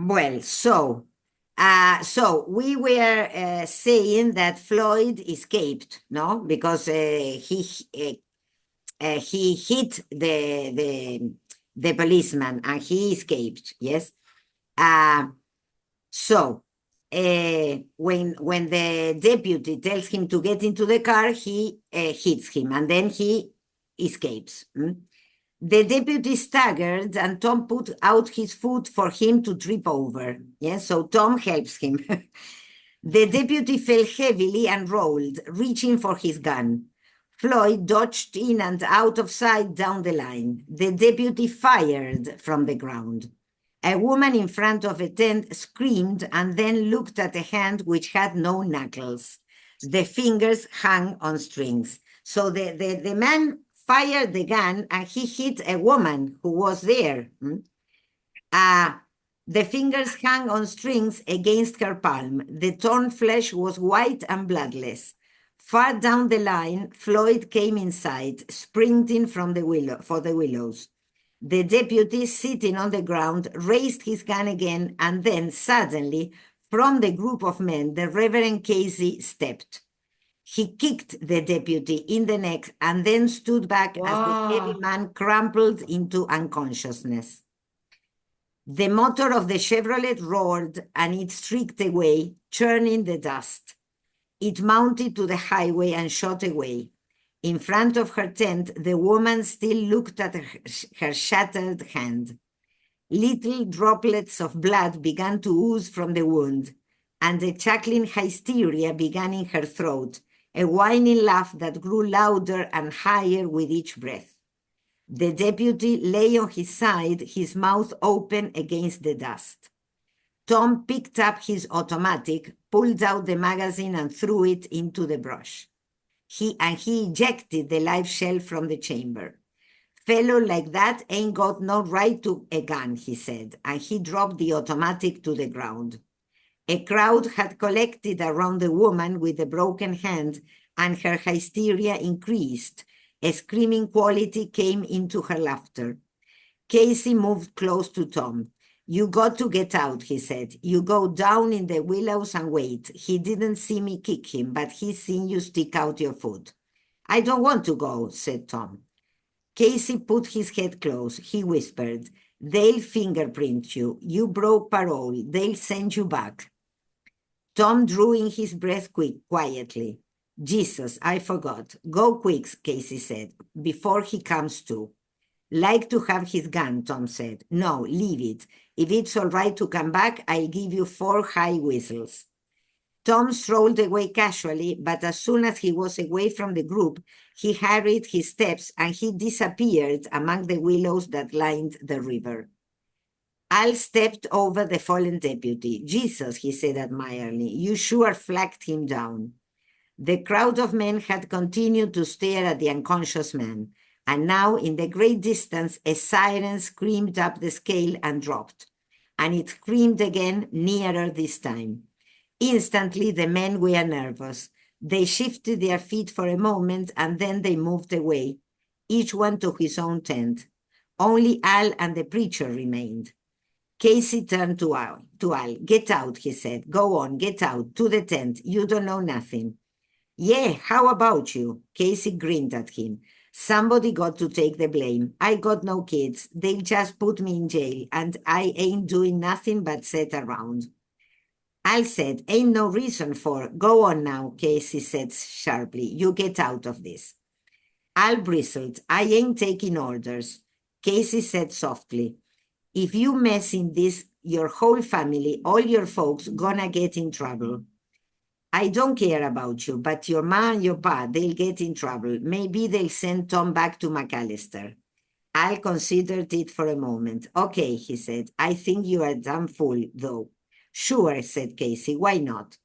Well, so we were saying that Floyd escaped, no, because he hit the policeman and he escaped. Yes. Uh, so when the deputy tells him to get into the car, he hits him and then he escapes. The deputy staggered and Tom put out his foot for him to trip over. Yes, so Tom helps him. The deputy fell heavily and rolled, reaching for his gun. Floyd dodged in and out of sight down the line. The deputy fired from the ground. A woman in front of a tent screamed and then looked at a hand which had no knuckles. The fingers hung on strings. So the man fired the gun and he hit a woman who was there. The fingers hung on strings against her palm. The torn flesh was white and bloodless. Far down the line, Floyd came in sight, sprinting for the willows. The deputy, sitting on the ground, raised his gun again, and then suddenly, from the group of men, the Reverend Casey stepped. He kicked the deputy in the neck and then stood back as the heavy man crumpled into unconsciousness. The motor of the Chevrolet roared and it streaked away, churning the dust. It mounted to the highway and shot away. In front of her tent, the woman still looked at her shattered hand. Little droplets of blood began to ooze from the wound, and a chuckling hysteria began in her throat, a whining laugh that grew louder and higher with each breath. The deputy lay on his side, his mouth open against the dust. Tom picked up his automatic, pulled out the magazine and threw it into the brush. He ejected the live shell from the chamber. Fellow like that ain't got no right to a gun, he said, and he dropped the automatic to the ground. A crowd had collected around the woman with the broken hand, and her hysteria increased. A screaming quality came into her laughter. Casey moved close to Tom. You got to get out, he said. You go down in the willows and wait. He didn't see me kick him, but he's seen you stick out your foot. I don't want to go, said Tom. Casey put his head close. He whispered, they'll fingerprint you. You broke parole. They'll send you back. Tom drew in his breath quietly. Jesus, I forgot. Go quick, Casey said, before he comes to. Like to have his gun, Tom said. No, leave it. If it's all right to come back, I'll give you 4 high whistles. Tom strolled away casually, but as soon as he was away from the group, he hurried his steps and he disappeared among the willows that lined the river. Al stepped over the fallen deputy. Jesus, he said admiringly, you sure flagged him down. The crowd of men had continued to stare at the unconscious man, and now in the great distance a siren screamed up the scale and dropped, and it screamed again, nearer this time. Instantly the men were nervous. They shifted their feet for a moment and then they moved away, each one to his own tent. Only Al and the preacher remained. Casey turned to Al. Get out, he said. Go on, get out, to the tent. You don't know nothing. Yeah, how about you? Casey grinned at him. Somebody got to take the blame. I got no kids. They'll just put me in jail, and I ain't doing nothing but sit around. Al said, ain't no reason for. Go on now, Casey said sharply. You get out of this. Al bristled. I ain't taking orders. Casey said softly, if you mess in this, your whole family, all your folks, gonna get in trouble. I don't care about you, but your ma and your pa, they'll get in trouble. Maybe they'll send Tom back to McAllister. Al considered it for a moment. Okay, he said. I think you are a damn fool, though. Sure, said Casey. Why not?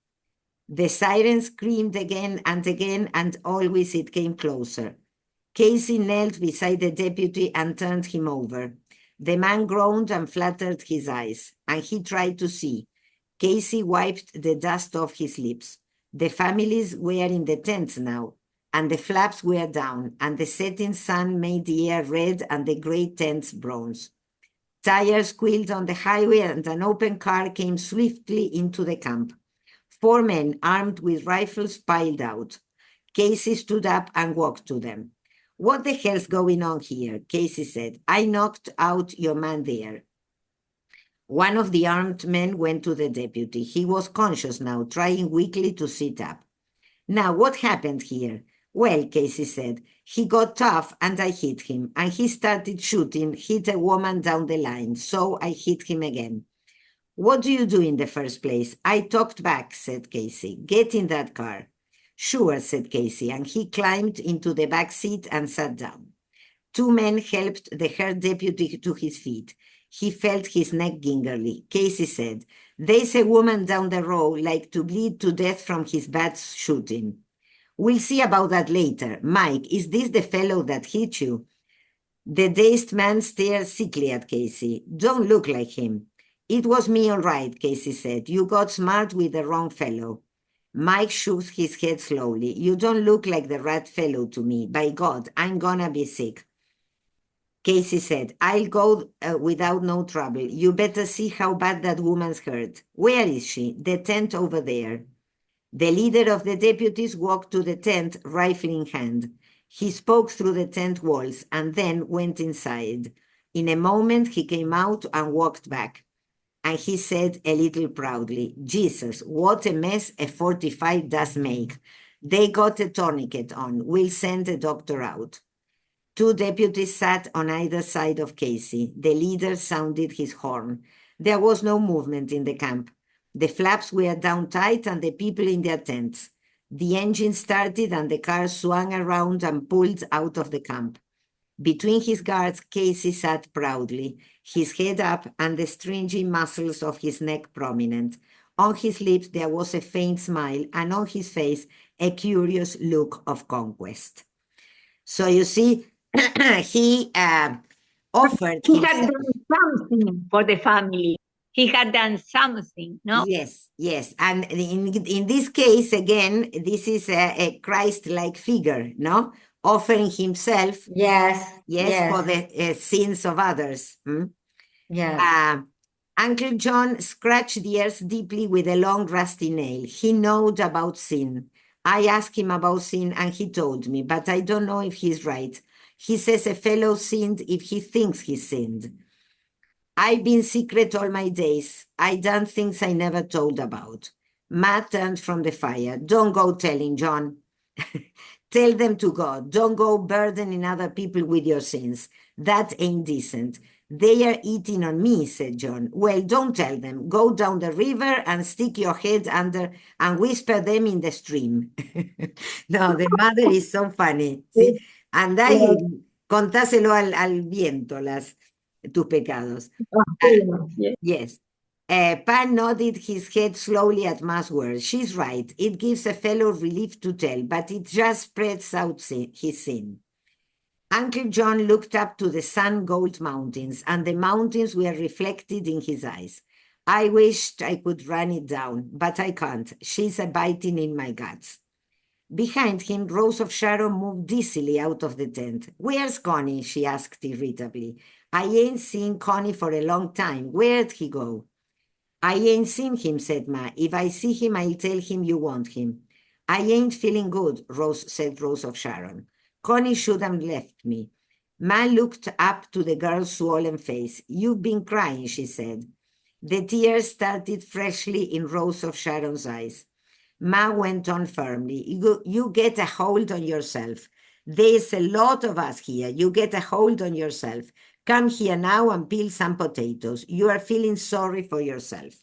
The siren screamed again, and always it came closer. Casey knelt beside the deputy and turned him over. The man groaned and fluttered his eyes, and he tried to see. Casey wiped the dust off his lips. The families were in the tents now, and the flaps were down, and the setting sun made the air red and the great tents bronze. Tires squealed on the highway and an open car came swiftly into the camp. 4 men armed with rifles piled out. Casey stood up and walked to them. What the hell's going on here? Casey said. I knocked out your man there. One of the armed men went to the deputy. He was conscious now, trying weakly to sit up. Now, what happened here? Well, Casey said, he got tough and I hit him, and he started shooting, hit a woman down the line, so I hit him again. What do you do in the first place? I talked back, said Casey. Get in that car. Sure, said Casey, and he climbed into the back seat and sat down. 2 men helped the hurt deputy to his feet. He felt his neck gingerly. Casey said, there's a woman down the road like to bleed to death from his bad shooting. We'll see about that later. Mike, is this the fellow that hit you? The dazed man stared sickly at Casey. Don't look like him. It was me, all right, Casey said. You got smart with the wrong fellow. Mike shook his head slowly. You don't look like the right fellow to me. By God, I'm gonna be sick. Casey said, I'll go without no trouble. You better see how bad that woman's hurt. Where is she? The tent over there. The leader of the deputies walked to the tent, rifle in hand. He spoke through the tent walls and then went inside. In a moment, he came out and walked back. And he said a little proudly, Jesus, what a mess a 45 does make. They got a tourniquet on. We'll send a doctor out. 2 deputies sat on either side of Casey. The leader sounded his horn. There was no movement in the camp. The flaps were down tight and the people in their tents. The engine started and the car swung around and pulled out of the camp. Between his guards, Casey sat proudly, his head up and the stringy muscles of his neck prominent. On his lips there was a faint smile, and on his face a curious look of conquest. So you see, he offered He himself. had done something for the family. He had done something, no? Yes, yes. And in this case, again, this is a Christ-like figure, no? Offering himself, Yes. for the sins of others. Yes. Uncle John scratched the earth deeply with a long rusty nail. He knowed about sin. I asked him about sin and he told me, but I don't know if he's right. He says a fellow sinned if he thinks he sinned. I've been secret all my days. I done things I never told about. Matt turned from the fire. Don't go telling, John. Tell them to God. Don't go burdening other people with your sins. That ain't decent. They are eating on me, said John. Well, don't tell them. Go down the river and stick your head under and whisper them in the stream. No, the mother is so funny. ¿Sí? Anda y contáselo al viento tus pecados. Yes. Pan nodded his head slowly at Ma's words. She's right. It gives a fellow relief to tell, but it just spreads out his sin. Uncle John looked up to the sun-gold mountains, and the mountains were reflected in his eyes. I wished I could run it down, but I can't. She's a biting in my guts. Behind him, Rose of Sharon moved dizzily out of the tent. Where's Connie? She asked irritably. I ain't seen Connie for a long time. Where'd he go? I ain't seen him, said Ma. If I see him, I'll tell him you want him. I ain't feeling good, said Rose of Sharon. Connie should have left me. Ma looked up to the girl's swollen face. You've been crying, she said. The tears started freshly in Rose of Sharon's eyes. Ma went on firmly. You get a hold on yourself. There's a lot of us here. You get a hold on yourself. Come here now and peel some potatoes. You are feeling sorry for yourself.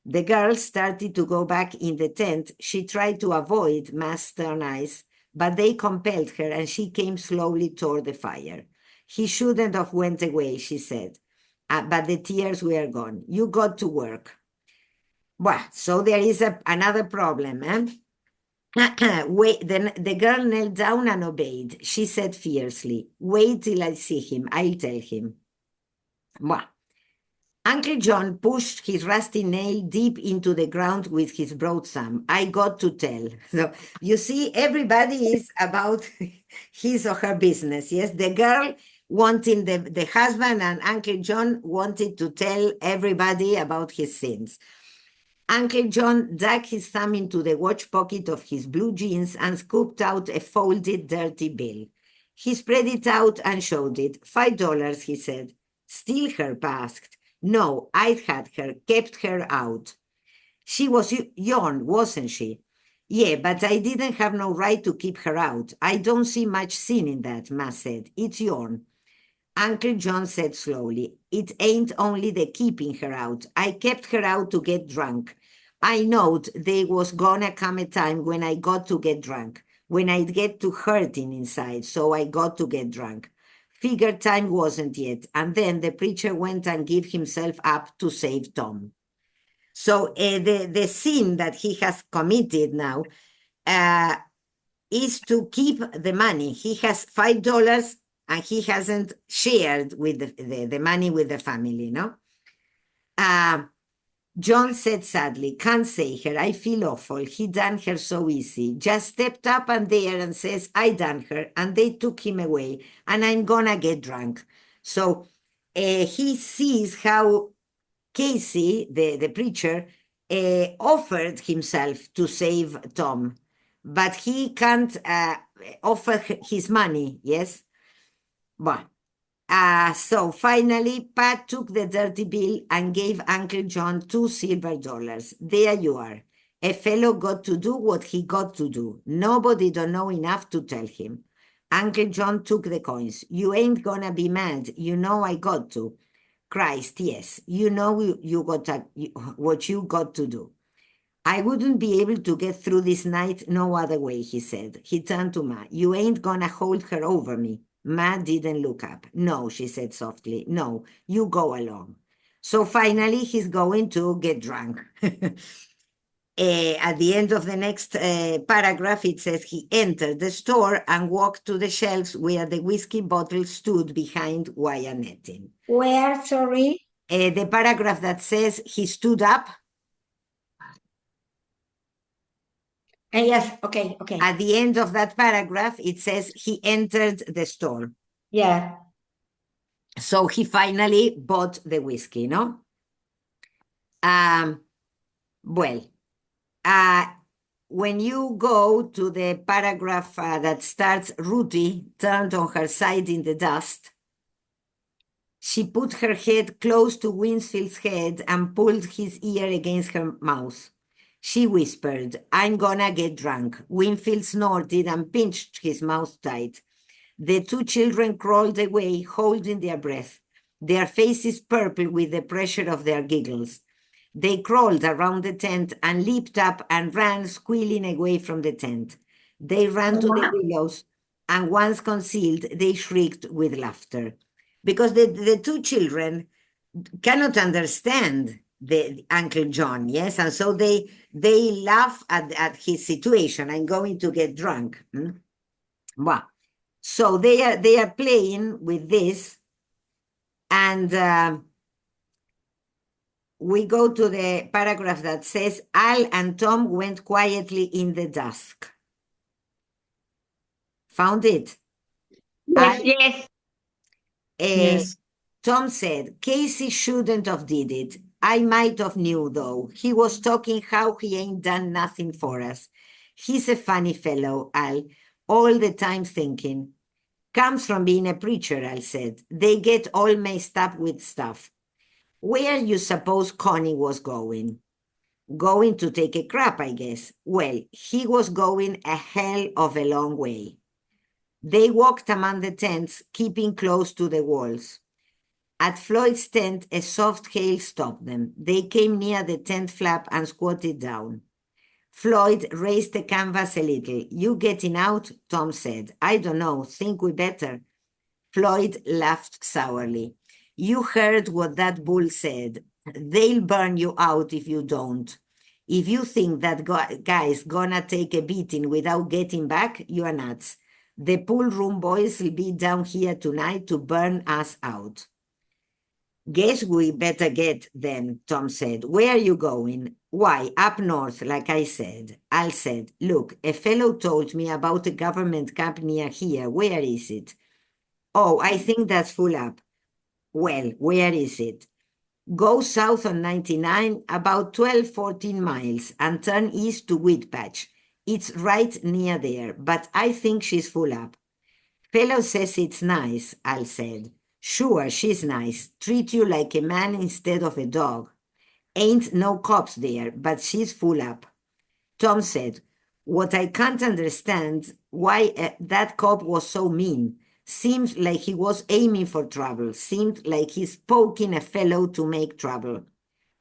The girl started to go back in the tent. She tried to avoid Ma's stern eyes, but they compelled her and she came slowly toward the fire. He shouldn't have went away, she said, but the tears were gone. You got to work. Well, so there is another problem, eh? Wait, then the girl knelt down and obeyed. She said fiercely, wait till I see him. I'll tell him. Well, Uncle John pushed his rusty nail deep into the ground with his broad thumb. I got to tell. So you see, everybody is about his or her business. Yes, the girl wanting the husband and Uncle John wanted to tell everybody about his sins. Uncle John dug his thumb into the watch pocket of his blue jeans and scooped out a folded, dirty bill. He spread it out and showed it. $5, he said. Steal her, Pa asked. No, I'd had her, kept her out. She was young, wasn't she? Yeah, but I didn't have no right to keep her out. I don't see much sin in that, Ma said. It's yourn. Uncle John said slowly, it ain't only the keeping her out. I kept her out to get drunk. I knowed there was gonna come a time when I got to get drunk, when I'd get to hurting inside, so I got to get drunk. Figured time wasn't yet, and then the preacher went and gave himself up to save Tom. So the sin that he has committed now is to keep the money. He has $5 and he hasn't shared with the money with the family, no? John said sadly, can't say her, I feel awful. He done her so easy. Just stepped up and there and says, I done her, and they took him away, and I'm gonna get drunk. So he sees how Casey, the preacher, offered himself to save Tom, but he can't offer his money, yes? Well, so finally, Pat took the dirty bill and gave Uncle John $2 silver. There you are. A fellow got to do what he got to do. Nobody don't know enough to tell him. Uncle John took the coins. You ain't gonna be mad. You know I got to. Christ, yes. You know you got what you got to do. I wouldn't be able to get through this night no other way, he said. He turned to Ma. You ain't gonna hold her over me. Ma didn't look up. No, she said softly. No, you go along. So finally, he's going to get drunk. At the end of the next paragraph, it says he entered the store and walked to the shelves where the whiskey bottle stood behind wire netting. Where, sorry? The paragraph that says he stood up. Yes, okay. At the end of that paragraph, it says he entered the store. Yeah. So he finally bought the whiskey, no? When you go to the paragraph that starts, Ruthie turned on her side in the dust. She put her head close to Winfield's head and pulled his ear against her mouth. She whispered, I'm gonna get drunk. Winfield snorted and pinched his mouth tight. The two children crawled away, holding their breath, their faces purple with the pressure of their giggles. They crawled around the tent and leaped up and ran, squealing away from the tent. They ran to the willows, and once concealed, they shrieked with laughter. Because the two children cannot understand the Uncle John, yes? And so they laugh at his situation. I'm going to get drunk. Well, so they are playing with this, and we go to the paragraph that says, Al and Tom went quietly in the dusk. Found it? Yes. Yes. Tom said, Casey shouldn't have did it. I might have knew, though. He was talking how he ain't done nothing for us. He's a funny fellow, Al, all the time thinking. Comes from being a preacher, Al said. They get all messed up with stuff. Where you suppose Connie was going? Going to take a crap, I guess. Well, he was going a hell of a long way. They walked among the tents, keeping close to the walls. At Floyd's tent, a soft hail stopped them. They came near the tent flap and squatted down. Floyd raised the canvas a little. You getting out? Tom said. I don't know. Think we better. Floyd laughed sourly. You heard what that bull said. They'll burn you out if you don't. If you think that guy's gonna take a beating without getting back, you're nuts. The pool room boys will be down here tonight to burn us out. Guess we better get then, Tom said. Where are you going? Why, up north, like I said. Al said, look, a fellow told me about a government camp near here. Where is it? Oh, I think that's full up. Well, where is it? Go south on 99 about 12, 14 miles and turn east to Wheat Patch. It's right near there, but I think she's full up. Fellow says it's nice, Al said. Sure, she's nice. Treat you like a man instead of a dog. Ain't no cops there, but she's full up. Tom said, what I can't understand, why that cop was so mean. Seemed like he was aiming for trouble. Seemed like he's poking a fellow to make trouble.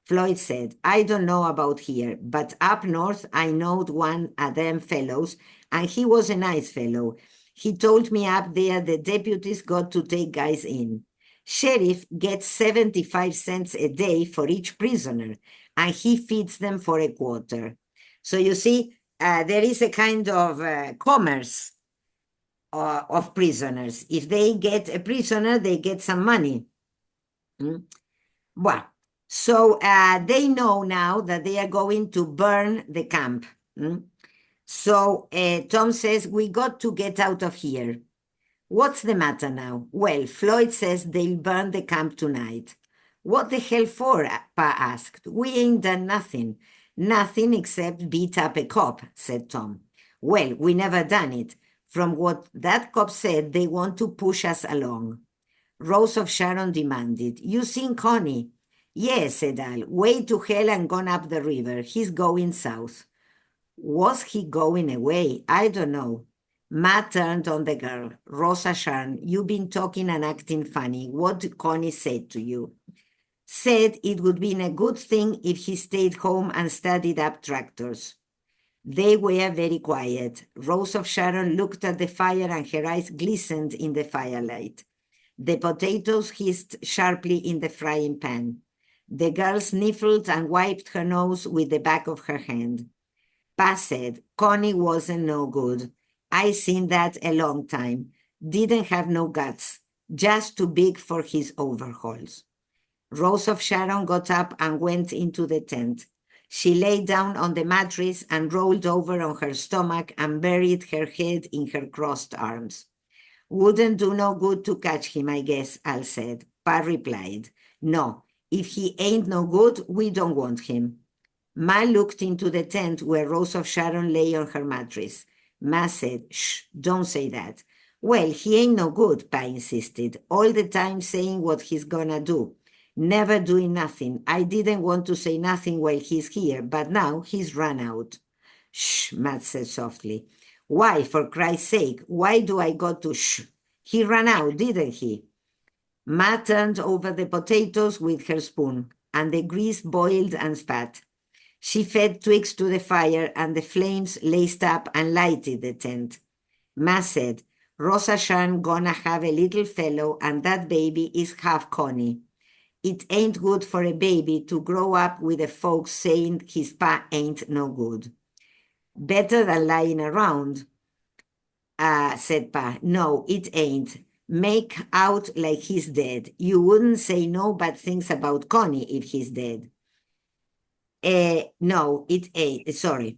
Floyd said, I don't know about here, but up north I knowed one of them fellows, and he was a nice fellow. He told me up there the deputies got to take guys in. Sheriff gets 75 cents a day for each prisoner, and he feeds them for a quarter. So you see, there is a kind of commerce of prisoners. If they get a prisoner, they get some money. Well, so they know now that they are going to burn the camp. So Tom says, we got to get out of here. What's the matter now? Well, Floyd says they'll burn the camp tonight. What the hell for? Pa asked. We ain't done nothing. Nothing except beat up a cop, said Tom. Well, we never done it. From what that cop said, they want to push us along. Rose of Sharon demanded, you seen Connie? Yes, said Al. Way to hell and gone up the river. He's going south. Was he going away? I don't know. Matt turned on the girl. Rosa Sharon, you've been talking and acting funny. What did Connie say to you? Said it would be a good thing if he stayed home and studied up tractors. They were very quiet. Rose of Sharon looked at the fire and her eyes glistened in the firelight. The potatoes hissed sharply in the frying pan. The girl sniffled and wiped her nose with the back of her hand. Pa said, Connie wasn't no good. I seen that a long time. Didn't have no guts. Just too big for his overhauls. Rose of Sharon got up and went into the tent. She lay down on the mattress and rolled over on her stomach and buried her head in her crossed arms. Wouldn't do no good to catch him, I guess, Al said. Pa replied, no, if he ain't no good, we don't want him. Ma looked into the tent where Rose of Sharon lay on her mattress. Ma said, shh, don't say that. Well, he ain't no good, Pa insisted, all the time saying what he's gonna do. Never doing nothing. I didn't want to say nothing while he's here, but now he's run out. Shh, Matt said softly. Why, for Christ's sake, why do I got to shh? He ran out, didn't he? Ma turned over the potatoes with her spoon, and the grease boiled and spat. She fed twigs to the fire, and the flames laced up and lighted the tent. Ma said, Rosa Sharon gonna have a little fellow, and that baby is half Connie. It ain't good for a baby to grow up with a folks saying his pa ain't no good. Better than lying around, said Pa. No, it ain't. Make out like he's dead. You wouldn't say no bad things about Connie if he's dead. No, it ain't. Sorry.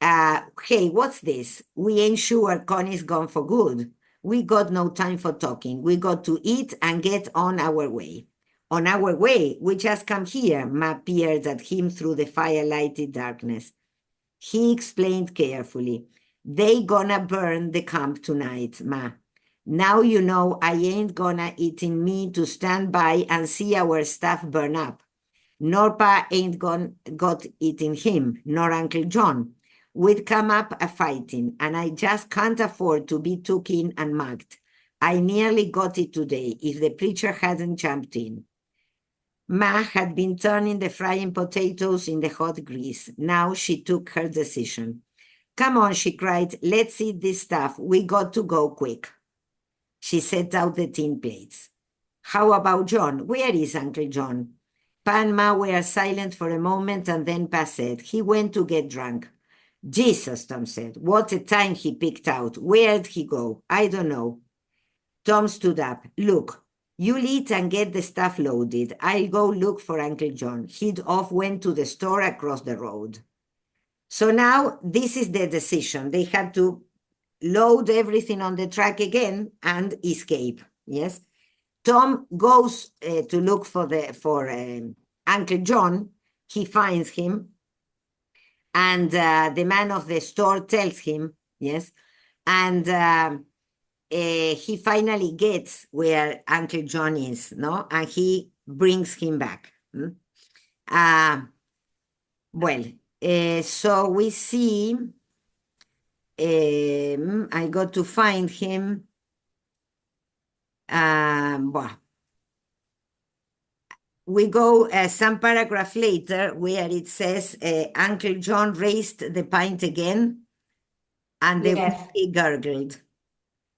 Hey, what's this? We ain't sure Connie's gone for good. We got no time for talking. We got to eat and get on our way. On our way, we just come here, Ma peered at him through the firelighted darkness. He explained carefully. They gonna burn the camp tonight, Ma. Now you know I ain't gonna eating me to stand by and see our stuff burn up. Nor Pa ain't got eating him, nor Uncle John. We'd come up a fighting, and I just can't afford to be took in and mugged. I nearly got it today if the preacher hadn't jumped in. Ma had been turning the frying potatoes in the hot grease. Now she took her decision. Come on, she cried. Let's eat this stuff. We got to go quick. She set out the tin plates. How about John? Where is Uncle John? Pa and Ma were silent for a moment, and then Pa said, he went to get drunk. Jesus, Tom said. What a time he picked out. Where'd he go? I don't know. Tom stood up. Look. You'll eat and get the stuff loaded. I'll go look for Uncle John. He'd went to the store across the road. So now this is the decision. They had to load everything on the truck again and escape. Yes. Tom goes to look for Uncle John. He finds him, and the man of the store tells him, yes, and he finally gets where Uncle John is, no, and he brings him back. So we see. I got to find him. We go some paragraph later where it says Uncle John raised the pint again, and the whiskey gurgled.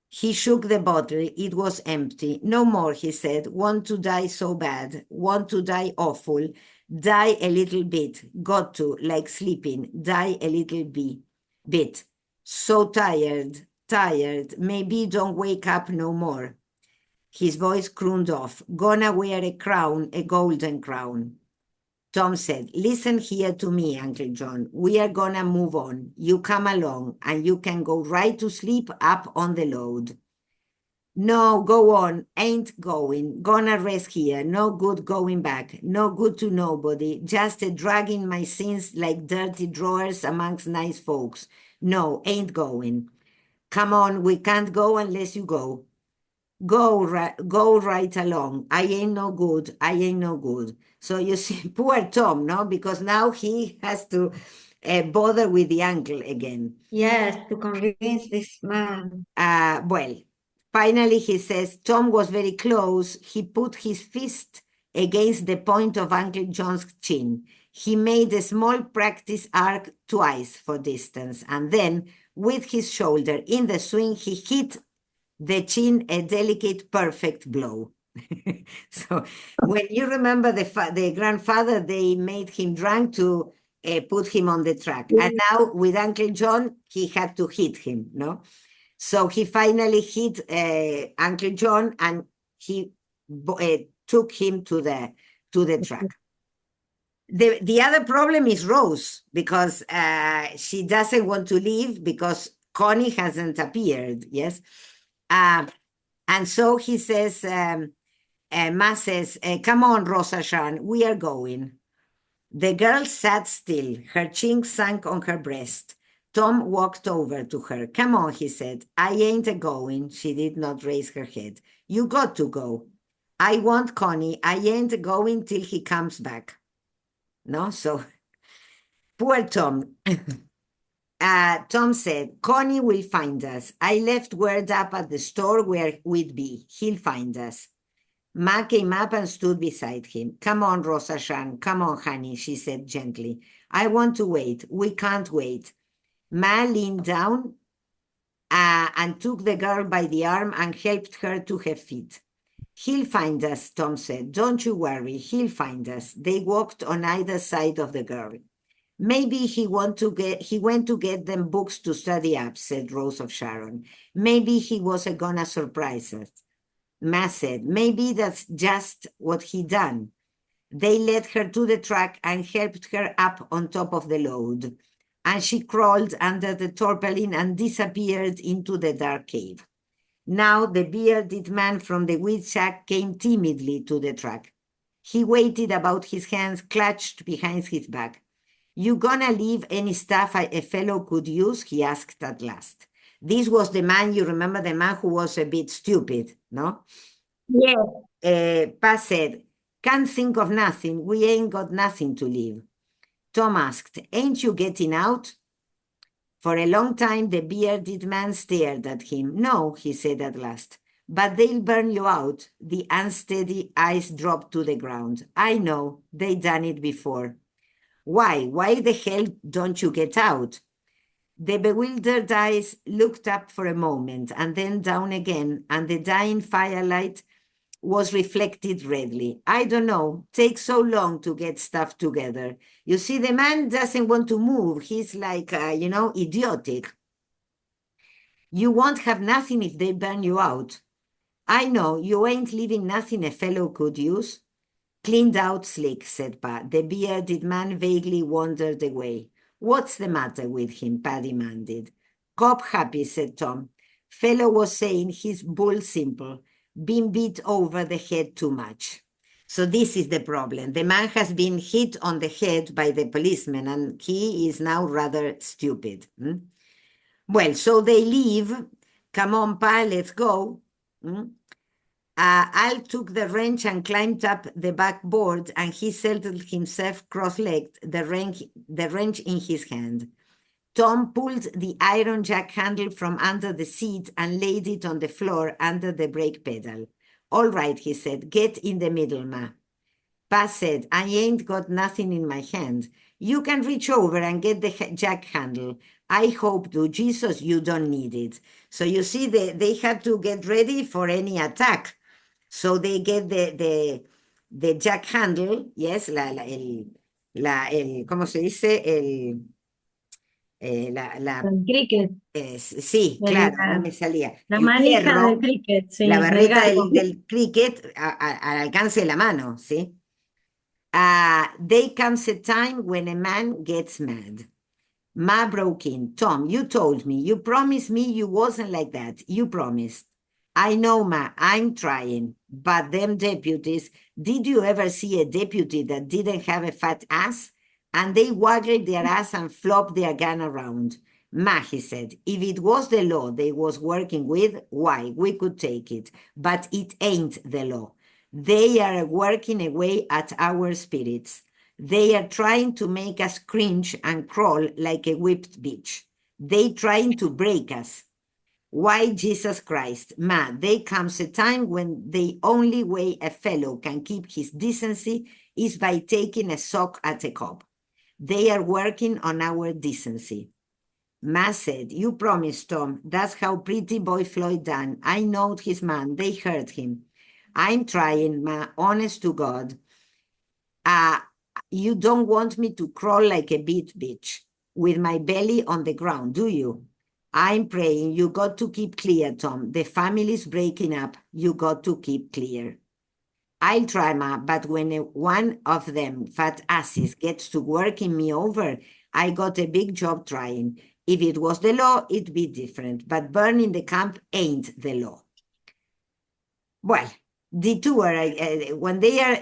He shook the bottle. It was empty. No more, he said. Want to die so bad. Want to die awful. Die a little bit. Got to, like sleeping. Die a little bit. So tired. Maybe don't wake up no more. His voice crooned off. Gonna wear a crown, a golden crown. Tom said, listen here to me, Uncle John. We are gonna move on. You come along, and you can go right to sleep up on the load. No, go on. Ain't going. Gonna rest here. No good going back. No good to nobody. Just a dragging my sins like dirty drawers amongst nice folks. No, ain't going. Come on, we can't go unless you go. Go right along. I ain't no good. So you see, poor Tom, no? Because now he has to bother with the uncle again. Yes, to convince this man. Finally he says, Tom was very close. He put his fist against the point of Uncle John's chin. He made a small practice arc twice for distance, and then with his shoulder in the swing, he hit the chin a delicate, perfect blow. So when you remember the grandfather, they made him drunk to put him on the track. And now with Uncle John, he had to hit him, no? So he finally hit Uncle John, and he took him to the track. The other problem is Rose, because she doesn't want to leave because Connie hasn't appeared, yes? And so he says, Ma says, come on, Rosa Shan, we are going. The girl sat still, her chin sunk on her breast. Tom walked over to her. Come on, he said. I ain't a-going. She did not raise her head. You got to go. I want Connie. I ain't going till he comes back. No, so poor Tom. Tom said, Connie will find us. I left word up at the store where we'd be. He'll find us. Ma came up and stood beside him. Come on, Rosa Shan. Come on, honey, she said gently. I want to wait. We can't wait. Ma leaned down and took the girl by the arm and helped her to her feet. He'll find us, Tom said. Don't you worry. He'll find us. They walked on either side of the girl. Maybe he went to get them books to study up, said Rose of Sharon. Maybe he was gonna surprise us. Ma said, maybe that's just what he done. They led her to the track and helped her up on top of the load, and she crawled under the tarpaulin and disappeared into the dark cave. Now the bearded man from the wheat shack came timidly to the track. He waited, about his hands clutched behind his back. You gonna leave any stuff a fellow could use? He asked at last. This was the man, you remember, the man who was a bit stupid, no? Yes. Pa said, can't think of nothing. We ain't got nothing to leave. Tom asked, ain't you getting out? For a long time, the bearded man stared at him. No, he said at last. But they'll burn you out. The unsteady eyes dropped to the ground. I know. They done it before. Why? Why the hell don't you get out? The bewildered eyes looked up for a moment and then down again, and the dying firelight was reflected redly. I don't know. Takes so long to get stuff together. You see, the man doesn't want to move. He's like, idiotic. You won't have nothing if they burn you out. I know. You ain't leaving nothing a fellow could use. Cleaned out slick, said Pa. The bearded man vaguely wandered away. What's the matter with him? Pa demanded. Cop happy, said Tom. Fellow was saying he's bull simple. been beat over the head too much. So this is the problem. The man has been hit on the head by the policeman, and he is now rather stupid. Well, so they leave. Come on, Pa, let's go. Al took the wrench and climbed up the backboard, and he settled himself cross-legged, the wrench in his hand. Tom pulled the iron jack handle from under the seat and laid it on the floor under the brake pedal. All right, he said, get in the middle, Ma. Pa said, I ain't got nothing in my hand. You can reach over and get the jack handle. I hope to Jesus you don't need it. So you see, they had to get ready for any attack. So they get the jack handle, yes, ¿cómo se dice? El cricket. Sí, claro, no me salía. La El manija hierro, del cricket, sí. la barreta gato. del cricket al alcance de la mano, ¿sí? There comes a time when a man gets mad. Ma broke in. Tom, you told me. You promised me you wasn't like that. You promised. I know, Ma, I'm trying. But them deputies, did you ever see a deputy that didn't have a fat ass? And they waggled their ass and flopped their gun around. Ma, he said, if it was the law they was working with, why, we could take it. But it ain't the law. They are working away at our spirits. They are trying to make us cringe and crawl like a whipped bitch. They trying to break us. Why, Jesus Christ, Ma, there comes a time when the only way a fellow can keep his decency is by taking a sock at a cop. They are working on our decency. Ma said, you promised, Tom. That's how Pretty Boy Floyd done. I knowed his man. They hurt him. I'm trying, Ma, honest to God. You don't want me to crawl like a beat bitch with my belly on the ground, do you? I'm praying. You got to keep clear, Tom. The family's breaking up. You got to keep clear. I'll try, Ma, but when one of them fat asses gets to working me over, I got a big job trying. If it was the law, it'd be different, but burning the camp ain't the law. Well, the tour, when they are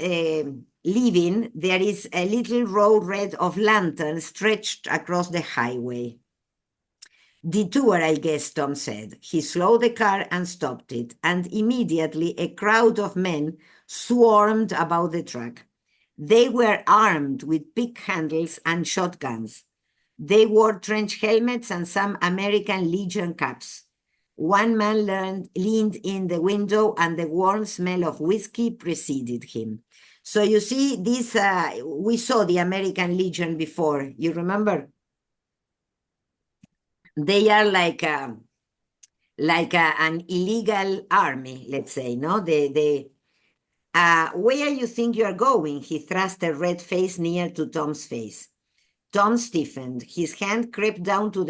leaving, there is a little row red of lanterns stretched across the highway. Detour, I guess, Tom said. He slowed the car and stopped it, and immediately a crowd of men swarmed about the truck. They were armed with pick handles and shotguns. They wore trench helmets and some American Legion caps. One man leaned in the window, and the warm smell of whiskey preceded him. So you see, this we saw the American Legion before. You remember? They are like an illegal army, let's say, no? Where you think you are going? He thrust a red face near to Tom's face. Tom stiffened. His hand crept down to the